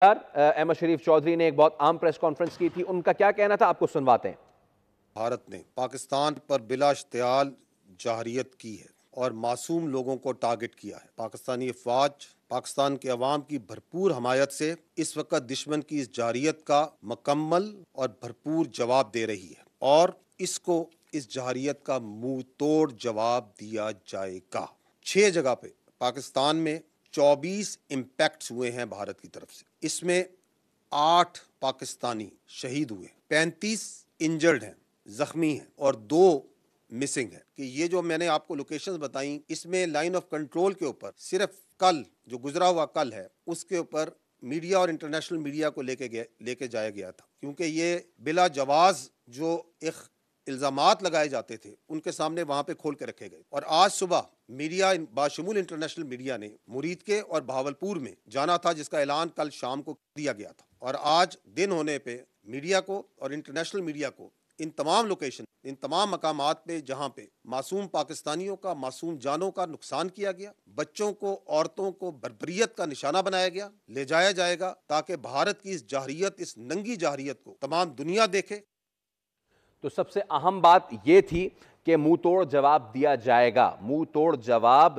احمد شریف چودھری نے ایک بہت عام پریس کانفرنس کی تھی، ان کا کیا کہنا تھا آپ کو سنواتے ہیں۔ بھارت نے پاکستان پر بلا اشتعال جارحیت کی ہے اور معصوم لوگوں کو ٹارگٹ کیا ہے۔ پاکستانی افواج پاکستان کے عوام کی بھرپور حمایت سے اس وقت دشمن کی اس جارحیت کا مکمل اور بھرپور جواب دے رہی ہے اور اس جارحیت کا منہ توڑ جواب دیا جائے گا۔ 6 جگہ پہ پاکستان میں 24 امپیکٹس ہوئے ہیں بھارت کی طرف سے، اس میں 8 پاکستانی شہید ہوئے، 35 انجرڈ ہیں، زخمی ہیں اور 2 مسنگ ہیں۔ کہ یہ جو میں نے آپ کو لوکیشنز بتائیں، اس میں لائن آف کنٹرول کے اوپر صرف کل جو گزرا ہوا کل ہے اس کے اوپر میڈیا اور انٹرنیشنل میڈیا کو لے کے جایا گیا تھا، کیونکہ یہ بلا جواز جو الزامات لگائے جاتے تھے ان کے سامنے وہاں پہ کھول کے رکھے گئے۔ اور آج صبح میڈیا باشمول انٹرنیشنل میڈیا نے مرید کے اور بہاولپور میں جانا تھا، جس کا اعلان کل شام کو دیا گیا تھا، اور آج دن ہونے پہ میڈیا کو اور انٹرنیشنل میڈیا کو ان تمام لوکیشن، ان تمام مقامات پہ جہاں پہ معصوم پاکستانیوں کا، معصوم جانوں کا نقصان کیا گیا، بچوں کو، عورتوں کو بربریت کا نشانہ بنایا گیا، لے جایا جائے گا تاکہ بھارت کی اس جارحیت، اس ننگی جارحیت کو تمام دنیا دیکھے۔ تو سب سے اہم بات یہ تھی کہ منہ توڑ جواب دیا جائے گا، منہ توڑ جواب